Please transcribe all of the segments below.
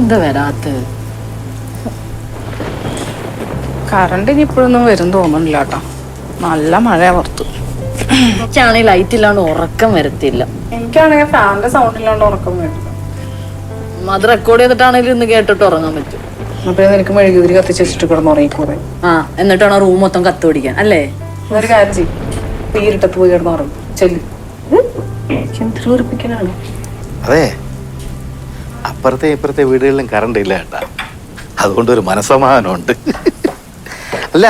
എന്താ വരാത്ത? കറണ്ട് ഇനി ഇപ്പോഴൊന്നും വരും തോന്നുന്നില്ല കേട്ടോ. നല്ല മഴ പുറത്തു. എനിക്കാണെങ്കിൽ ലൈറ്റ് ഇല്ലാണ്ട് ഉറക്കം വരത്തില്ല. എനിക്കാണെങ്കിൽ ഫാനിന്റെ സൗണ്ട് ഇല്ലാണ്ട് ഉറക്കം വരില്ല. അത് റെക്കോർഡ് ചെയ്തിട്ടാണെങ്കിലും ഇന്ന് കേട്ടിട്ട് ഉറങ്ങാൻ പറ്റും. അപ്പൊ നിനക്ക് മെഴുകുതിരി കത്തിച്ച് വെച്ചിട്ട് കിടന്ന് ഉറങ്ങിക്കൂടെ? ആ, എന്നിട്ടാണ് റൂം മൊത്തം കത്ത് പിടിക്കാൻ അല്ലേ? ഒരു കാര്യം ചെയ്യും, തീരിട്ടത്ത് പോയി കിടന്ന് ഉറങ്ങും. ചെല്ലു. എന്തൊരു ഉറപ്പിക്കാനാണ്. അതെ, അപ്പുറത്തെ ഇപ്പുറത്തെ വീടുകളിലും കറണ്ട് ഇല്ല കേട്ടാ. അതുകൊണ്ടൊരു മനസ്സമാധാനമുണ്ട്. അല്ല,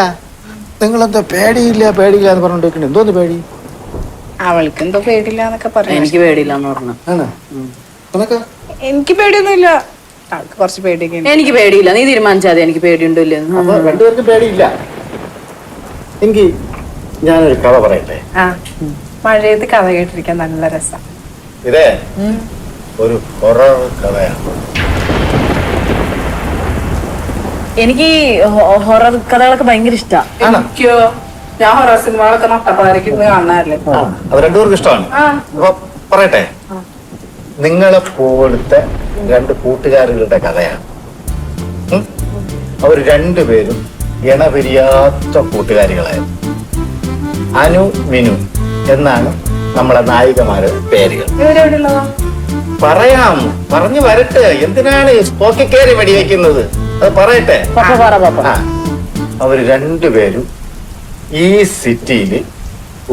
നിങ്ങളെന്താ പേടിയില്ല പേടിയില്ല എന്ന് പറഞ്ഞോണ്ടിരിക്കണേ? എന്തോന്ന് പേടി? അവൾക്ക് എന്തോ പേടിയില്ല എന്നൊക്കെ പറഞ്ഞു. എനിക്ക് പേടിയില്ല എന്ന് പറഞ്ഞു. എനിക്ക് പേടിയൊന്നുമില്ല. അവൾക്ക് കുറച്ച് പേടിയൊക്കെ. എനിക്ക് പേടിയില്ല. നീ തീരുമാനിച്ചാതെ എനിക്ക് പേടിയുണ്ടോ ഇല്ലെന്ന്. രണ്ടുപേർക്കും പേടിയില്ല. എനിക്ക് ഞാനൊരു കഥ പറയട്ടെ. ആ, മഴയത്ത് കഥ കേട്ടിരിക്കാൻ നല്ല രസം. ഇതേ ഒരു ഹൊറർ കഥയാണ്. എനിക്ക് ഹൊറർ കഥകളൊക്കെ ഭയങ്കര ഇഷ്ടമാണ്. എനിക്കോ, ഞാൻ ഹൊറർ സിനിമകളൊക്കെ നട്ടപ്പാരക്ക് കാണാറില്ലേ. അത് രണ്ടുപേർക്കും ഇഷ്ടമാണ്. അപ്പൊ പറയട്ടെ, നിങ്ങളെ പോലത്തെ രണ്ട് കൂട്ടുകാരികളുടെ കഥയാണ്. അവർ രണ്ടുപേരും ഇണപിരിയാത്ത കൂട്ടുകാരികളായിരുന്നു. അനു, മിനു എന്നാണ് നമ്മളെ നായികമാരുടെ പേരുകൾ. ഇവരെവിടെയുള്ളതാ? പറയാം, പറഞ്ഞു വരട്ടെ. എന്തിനാണ് പോക്കി കയറി വെടിവെക്കുന്നത്? അത് പറയട്ടെ. അവര് രണ്ടുപേരും ഈ സിറ്റിയില്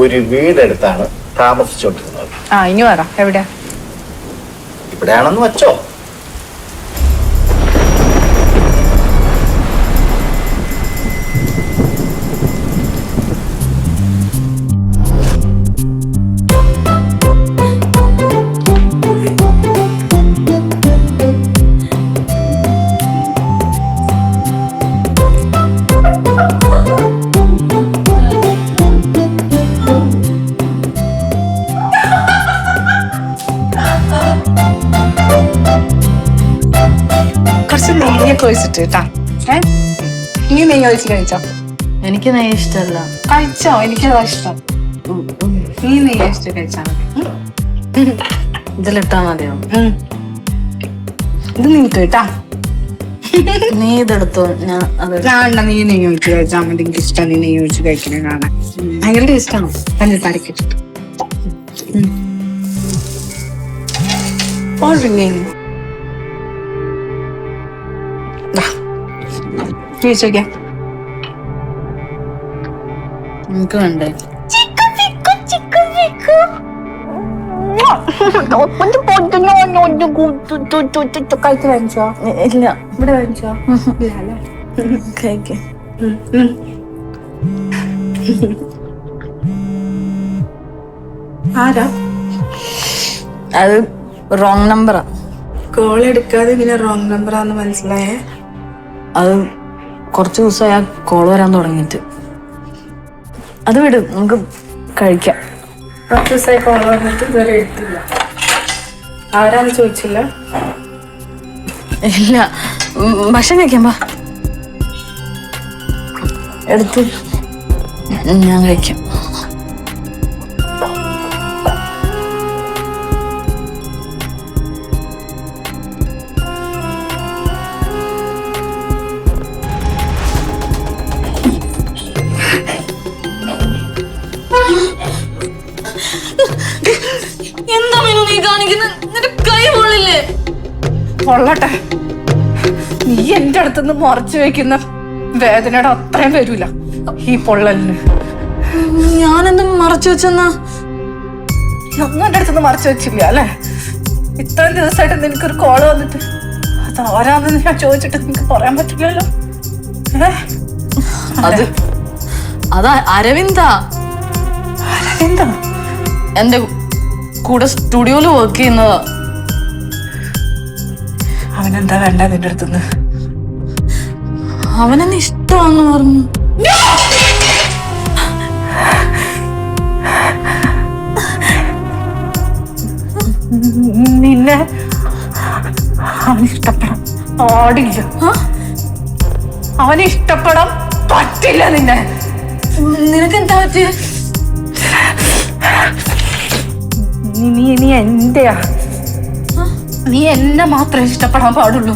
ഒരു വീടെടുത്താണ് താമസിച്ചോണ്ടിരുന്നത്. ആ, ഇനി പറ, എവിടെയാ? ഇവിടെയാണെന്ന് വെച്ചോ. നെയ്യൊക്കെ ഒഴിച്ചിട്ട് കേട്ടാ. നീ നെയ്യ് ഒഴിച്ച് കഴിച്ചോ? എനിക്ക് നെയ്യ് ഇഷ്ടമല്ല. കഴിച്ചോ? എനിക്കതാ ഇഷ്ടം. നീ നെയ്യ് ഒഴിച്ചിട്ട് കഴിച്ചാ മതി. ഇതിലിട്ടാ മതിയോ? ഇത് നിനക്ക് കേട്ടാ. നീ ഇതെടുത്തോ. ഞാൻ നീ നെയ്യ് ഒഴിച്ച് കഴിച്ചാൽ മതി. എനിക്ക് ഇഷ്ടം നീ നെയ്യ് ഒഴിച്ച് കഴിക്കണേ കാണാൻ. ഭയങ്കര ടേസ്റ്റാണോ? പഞ്ചസാരക്ക് ഇട്ടിട്ട്. നിനക്ക് വേണ്ടേ? കഴിച്ച് വാങ്ങിച്ചോ? ഇല്ല. ഇവിടെ വാങ്ങിച്ചോ? കഴിക്ക്. ആരാ? അത് റോങ് നമ്പറാ. കോൾ എടുക്കാതെ ഇങ്ങനെ റോങ് നമ്പറാന്ന് മനസ്സിലായേ? അത് കുറച്ച് ദിവസമായി ആ കോൾ വരാൻ തുടങ്ങിയിട്ട്. അത് വിട്, നമുക്ക് കഴിക്കാം. കുറച്ച് ദിവസമായി കോൾ വന്നിട്ട് ഇതുവരെ എടുത്തില്ല. ആരാന്ന് ചോദിച്ചില്ല? ഇല്ല, ഭക്ഷണം കഴിക്കാം. പാ, എടുത്ത് ഞാൻ കഴിക്കാം. എന്താ മീനു നീ കാണിക്കുന്നത്? നിന്റെ കൈ പൊള്ളില്ലേ? കൊള്ളട്ടെ, നീ എന്റെ അടുത്തുനിന്ന് മറച്ചു വെക്കുന്ന വേദനയുടെ അത്രയും വരൂല ഈ പൊള്ളലിന്. ഞാനെന്താ മറച്ചു വെച്ചെന്നാ? ഒന്നും എന്റെ അടുത്തുനിന്ന് മറച്ചു വെച്ചില്ല അല്ലെ? ഇത്രയും ദിവസമായിട്ട് നിനക്കൊരു കോള് വന്നിട്ട് അത് ആരാന്ന് ഞാൻ ചോദിച്ചിട്ട് നിനക്ക് പറയാൻ പറ്റില്ലല്ലോ. അത് അരവിന്ദാ. അരവിന്ദാ എന്റെ കൂടെ സ്റ്റുഡിയോയില് വർക്ക് ചെയ്യുന്നതാ. അവനെന്താ വേണ്ട നിന്റെ അടുത്തുനിന്ന്? അവനെന്നെ ഇഷ്ടമാന്ന് പറഞ്ഞു. നിന്നെ അവന് ഇഷ്ടപ്പെടാൻ പാടില്ല. അവന് ഇഷ്ടപ്പെടാൻ പറ്റില്ല നിന്നെ. നിനക്ക് എന്താ പറ്റിയ? നീ എന്റെയാ. നീ എന്നെ മാത്രമേ ഇഷ്ടപ്പെടാൻ പാടുള്ളൂ.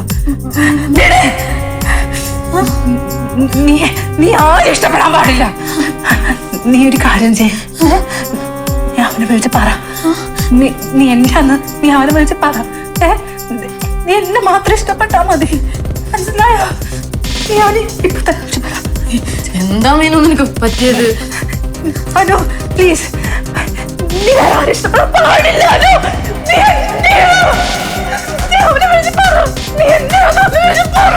നീ ആരും ഇഷ്ടപ്പെടാൻ പാടില്ല. നീ ഒരു കാര്യം ചെയ്യ, നീ അവനെ വിളിച്ച് പറ. നീ എന്താന്ന് നീ അവനെ വിളിച്ച് പറ. നീ എന്നെ മാത്രം ഇഷ്ടപ്പെട്ടാ മതി, മനസ്സിലായോ? നീ അവന് ഇപ്പൊ തന്നെ വിളിച്ച് പറ. എന്താ മീനു നിനക്ക് പറ്റിയത്? അനു പ്ലീസ്, നീ ആരും ഇഷ്ടപ്പെടാൻ പാടില്ല. അനു നീ അവനെ വിളിച്ച് പറ. നീ എന്നെ അവനെ വിളിച്ച് പറ.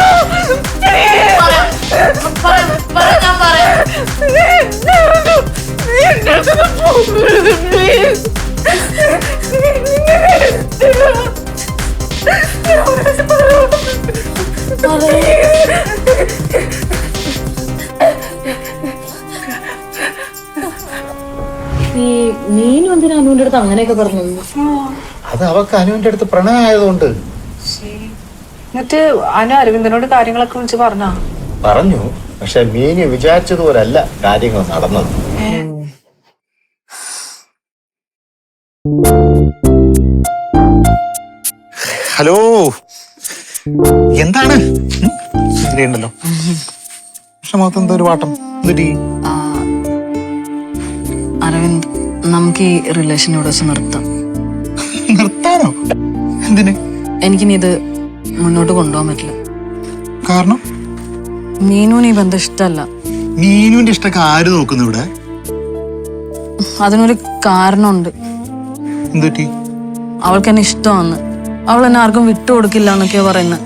മീനു എന്തിനാ അനുവിന്റെ അടുത്ത് അങ്ങനെയൊക്കെ പറഞ്ഞു? അത് അവക്ക് അനുവിന്റെ അടുത്ത് പ്രണയമായതുകൊണ്ട്. എന്നിട്ട് അനു അരവിന്ദനോട് കാര്യങ്ങളൊക്കെ വിളിച്ച് പറഞ്ഞാ? പറഞ്ഞു, പക്ഷെ മീനു വിചാരിച്ചതുപോലല്ല കാര്യങ്ങൾ നടന്നത്. ഹലോ, എന്താണ് ഉണ്ടല്ലോ പക്ഷെ മൊത്തം എന്തോ ഒരു വാട്ടം. അരവിന്ദ്, നമുക്ക് ഈ റിലേഷനോട് വെച്ച് നിർത്താം. നിർത്താനോ? എന്തിന്? എനിക്കിനി ഇത് മുന്നോട്ട് കൊണ്ടുപോകാൻ പറ്റില്ല. കാരണം മീനുവിന് ഈ ബന്ധം ഇഷ്ടമല്ല. മീനുവിന്റെ ഇഷ്ടമൊക്കെ ആര് നോക്കുന്നു ഇവിടെ? അതിനൊരു കാരണമുണ്ട്. എന്തുപറ്റി? അവൾക്ക് എന്നെ ഇഷ്ടമാണ്. അവൾ എന്നെ ആർക്കും വിട്ടുകൊടുക്കില്ല എന്നൊക്കെയാ പറയുന്നത്.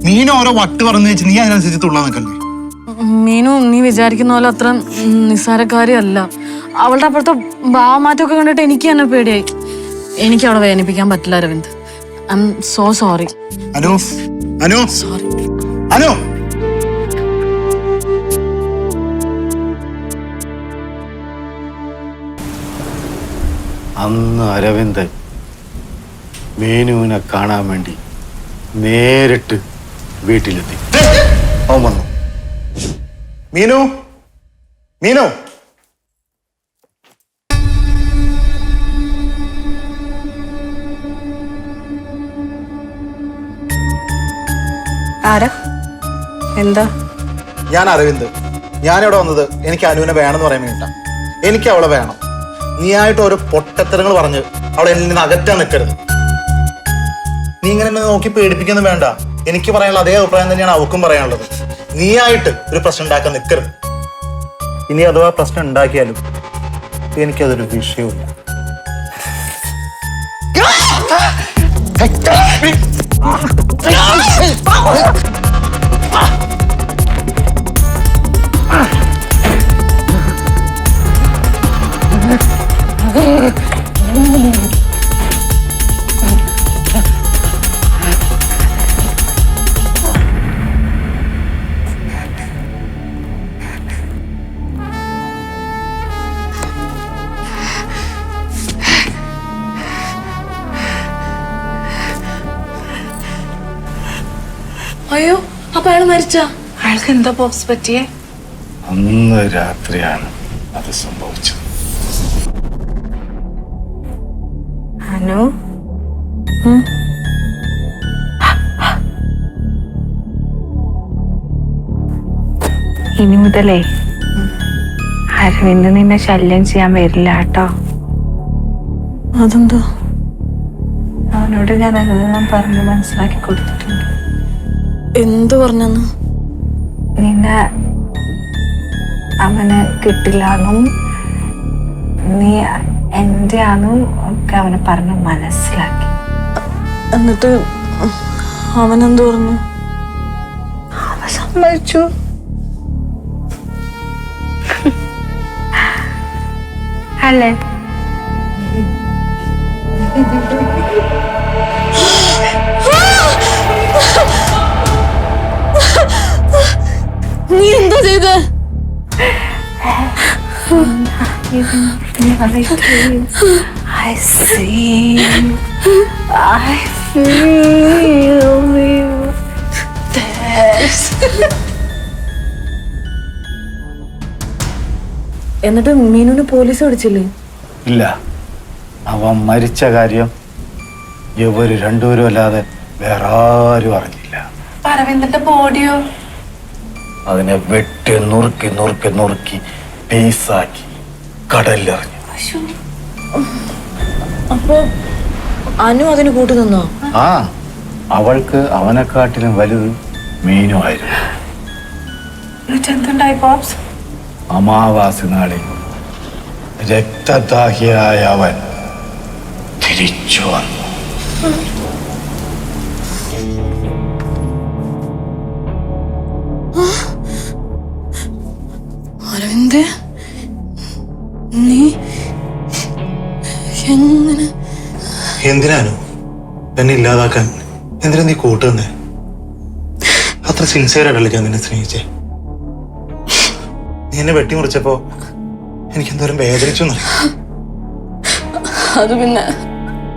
മീനു ഓരോ വട്ട് പറഞ്ഞു വെച്ച് നീ അതിനനുസരിച്ച് തുള്ളാൻ നിൽക്കല്ലേ? മീനു, നീ വിചാരിക്കുന്ന പോലെ അത്ര നിസ്സാരക്കാരിയല്ല. അവളുടെ അപ്പുറത്തെ ഭാവമാറ്റമൊക്കെ കണ്ടിട്ട് എനിക്ക് തന്നെ പേടിയായി. എനിക്ക് അവളെ വേദനിപ്പിക്കാൻ പറ്റില്ല Aravind. I am so sorry. Anu, Anu, sorry. Anu, അന്ന് അരവിന്ദൻ മീനുവിനെ കാണാൻ വേണ്ടി നേരിട്ട് വീട്ടിലെത്തി. അവൻ വന്നു. മീനു, മീനു, ആരാ? എന്താ? ഞാൻ അരവിന്ദ്. ഞാനിവിടെ വന്നത് എനിക്ക് അനുവിനെ വേണമെന്ന് പറയാൻ വേണ്ടിട്ടാ. എനിക്ക് അവളെ വേണം. നീ ആയിട്ട് ഓരോ പൊട്ടത്തരങ്ങൾ പറഞ്ഞ് അവളെ എന്നിൽ നിന്ന് അകറ്റാൻ നിൽക്കരുത്. നീ ഇങ്ങനെ എന്നെ നോക്കി പേടിപ്പിക്കൊന്നും വേണ്ട. എനിക്ക് പറയാനുള്ള അതേ അഭിപ്രായം തന്നെയാണ് അവൾക്കും പറയാനുള്ളത്. നീ ആയിട്ട് ഒരു പ്രശ്നം ഉണ്ടാക്കാൻ നിൽക്കരുത്. ഇനി അഥവാ പ്രശ്നം ഉണ്ടാക്കിയാലും എനിക്കതൊരു വിഷയമില്ല. അയ്യോ, അപ്പൊ അയാൾ മരിച്ച? അയാൾക്ക് എന്താ പോപ്സ് പറ്റിയേ? അന്ന് രാത്രിയാണ് അത് സംഭവിച്ചത്. അനു, ഇനി മുതലേ അരവിന്ദ് നിന്നെ ശല്യം ചെയ്യാൻ വരില്ല കേട്ടോ. അതെന്താ? അവനോട് ഞാൻ അതെല്ലാം പറഞ്ഞ് മനസ്സിലാക്കി കൊടുത്തിട്ടുണ്ട്. എന്ത് പറഞ്ഞെന്ന്? നിന്നെ അവന് കിട്ടില്ലാന്നും നീ എൻ്റെ ആണെന്നും ഒക്കെ അവനെ പറഞ്ഞ് മനസ്സിലാക്കി. എന്നിട്ട് അവനെന്ത് പറഞ്ഞു? അവൻ സമ്മതിച്ചു. അല്ലേ? നീ എന്താ ചെയ്തേ? I see. I feel you. എന്നിട്ട് മീനുവിനെ പോലീസ് പിടിച്ചില്ലേ? ഇല്ല, അവൻ മരിച്ച കാര്യം ഇവര് രണ്ടുപേരും അല്ലാതെ വേറെ ആരും അറിഞ്ഞില്ല. അരവിന്ദന്റെ ബോഡിയോ? അതിനെ വെട്ടി നുറുക്കി നുറുക്കി നുറുക്കി പീസാക്കി കടലിലെറിഞ്ഞു. അപ്പൊ അനു അതിന് കൂട്ടു നിന്നോ? ആ, അവൾക്ക് അവനെക്കാട്ടിലും വലുത് മീനുമായിരുന്നു. എന്തുണ്ടായി പോപ്സ്? അമാവാസി നാളിൽ രക്തദാഹിയായ അവൻ തിരിച്ചു വന്നു. അരവിന്ദ്, നീ എങ്ങനെ? എന്തിനാനു എന്നെ ഇല്ലാതാക്കാൻ? എന്തിനാ നീ കൂട്ടുന്നേ? അത്ര സിൻസിയർ ആയിട്ടല്ലേ ഞാൻ നിന്നെ സ്നേഹിച്ചേ. നീ എന്നെ വെട്ടിമുറിച്ചപ്പോ എനിക്ക് എന്തോരം വേദനിച്ചു. അത് പിന്നെ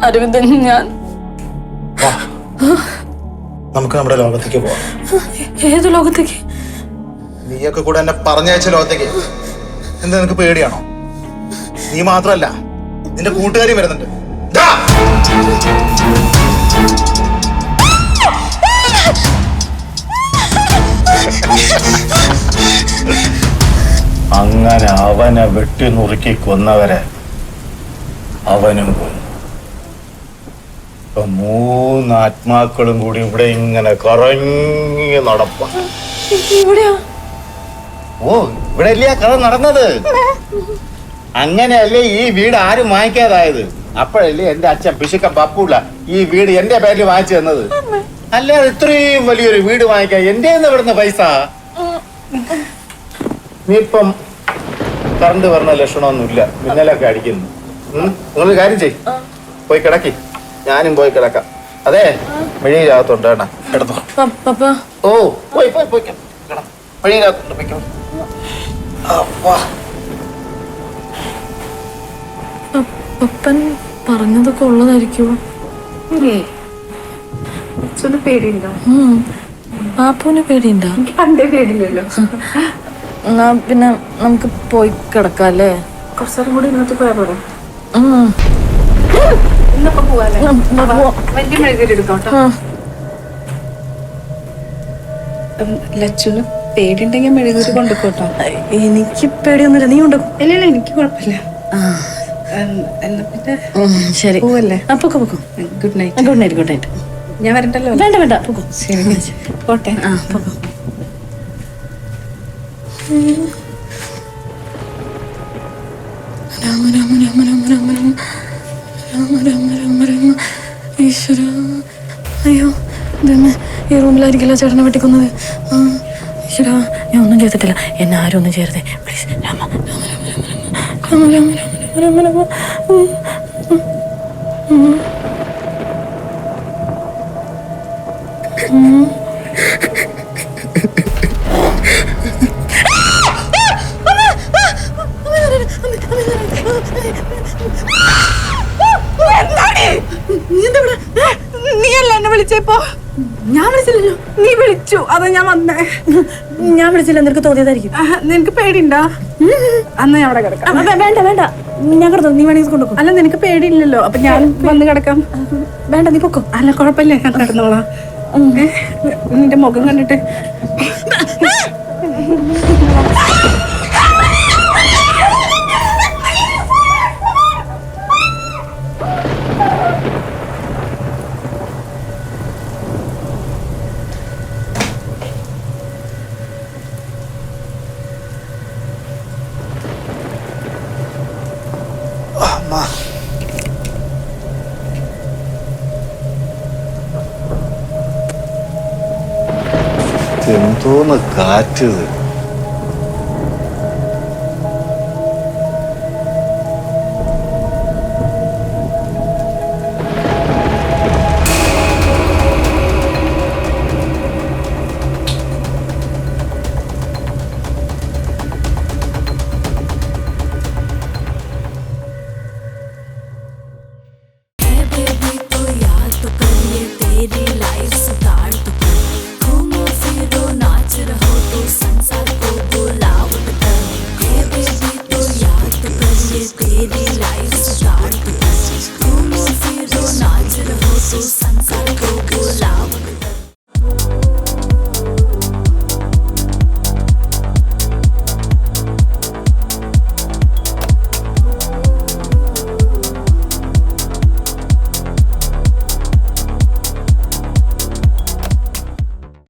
അരവിന്ദൻ, ഞാൻ നമുക്ക് നമ്മുടെ ലോകത്തേക്ക് പോവാം. ഏത് ലോകത്തേക്ക്? നീയൊക്കെ കൂടെ എന്നെ പറഞ്ഞയച്ച ലോകത്തേക്ക്. എന്താ നിനക്ക് പേടിയാണോ? നീ മാത്രല്ല, നിന്റെ കൂട്ടുകാരും വരുന്നുണ്ട്. ദാ! അങ്ങനെ അവനെ വെട്ടി നുറുക്കി കൊന്നവരെ അവനും കൊന്നു. ഇപ്പൊ 3 ആത്മാക്കളും കൂടി ഇവിടെ ഇങ്ങനെ കറങ്ങി നടപ്പ. ഇവിടെയാ? ഓ, ഇവിടെ അല്ലേ കഥ നടന്നത്? അങ്ങനെയല്ലേ ഈ വീട് ആരും വാങ്ങിക്കാതായത്? അപ്പോഴല്ലേ എന്റെ അച്ഛൻ പിശുക്ക പപ്പുള്ള ഈ വീട് എന്റെ പേരിൽ വാങ്ങിച്ചു തന്നത്. അല്ലാതെ ഇത്രയും വലിയൊരു വീട് വാങ്ങിക്കാൻ എന്റെ ഇവിടുന്ന് പൈസ? നീ ഇപ്പം കറണ്ട് പറഞ്ഞ ലക്ഷണമൊന്നുമില്ല, മിന്നലൊക്കെ അടിക്കുന്നു. നിങ്ങളൊരു കാര്യം ചെയ്, പോയി കിടക്കി, ഞാനും പോയി കിടക്കാം. അതെ, വഴിയിലാകത്തുണ്ട് കേട്ടാ, കിടന്നോ. ഓ, പോയി പോയി പോയി കിടന്നു, വഴിയിലാകത്തുണ്ട്, പോയിക്കോ. പപ്പൻ പറഞ്ഞതൊക്കെ ഉള്ളതായിരിക്കുമോ? പേടിയുണ്ടോ? പാപ്പുവിന് പേടിയുണ്ടോ? എനിക്ക് പണ്ടേ പേടിയില്ലല്ലോ. എന്നാ പിന്നെ നമുക്ക് പോയി കിടക്കാം അല്ലേ? കുറച്ചേരം കൂടി ഇന്നത്തെ പോയാ പോരെ? ഇന്നപ്പോ പോവാല്ലേ? വലിയ മെഴുകുതിരി എടുത്തോട്ടോ. ലച്ചുന് പേടിയുണ്ടെങ്കിൽ മെഴുകുതിരി കൊണ്ടുപോട്ടോ. എനിക്ക് പേടിയൊന്നുമില്ല, നീ ഉണ്ടാക്കും. ഇല്ല, എനിക്ക് കുഴപ്പമില്ല. എന്നാ പിന്നെ ശരി, പോവല്ലേ? പൊക്കോ പൊക്കോ. Good night. Good night, good night. ഞാൻ വരണ്ടല്ലോ? വേണ്ട വേണ്ട, പൊക്കോ. ശരി, പോട്ടെ. ആ, പൊക്കോ. രാമ രാമ രാമ രാമ രാമ രാമ രാമ രാമ രാമ രാമ ഈശ്വര. അയ്യോ, ഇതെന്നെ ഈ റൂമിലായിരിക്കില്ല ചേട്ടനെ വെട്ടിക്കുന്നത്. ഈശ്വര, ഞാൻ ഒന്നും ചെയ്തിട്ടില്ല, എന്നെ ആരും ഒന്നും ചെയ്യരുതേ പ്ലീസ്. രാമ രാമ രാമ രാമ രാമ രാമ രാമ രാമ രാമ രാമ. നീയല്ല എന്നെ വിളിച്ചപ്പോ? ഞാൻ വിളിച്ചില്ലല്ലോ. നീ വിളിച്ചു, അതാ ഞാൻ വന്നേ. ഞാൻ വിളിച്ചില്ല, നിനക്ക് തോന്നിയതായിരിക്കും. നിനക്ക് പേടിയുണ്ടോ? അന്ന് ഞാൻ അവിടെ കിടക്കാം. വേണ്ട വേണ്ട, ഞാൻ കിടന്നു, നീ വേണമെങ്കിൽ കൊണ്ടുപോ. അല്ല, നിനക്ക് പേടിയില്ലല്ലോ, അപ്പൊ ഞാൻ വന്ന് കിടക്കാം. വേണ്ട, നീ പൊക്കോ. അല്ല, കുഴപ്പമില്ല, ഞാൻ കിടന്നോളാം. നിന്റെ മുഖം കണ്ടിട്ട് എന്തോന്ന് കാറ്റ്.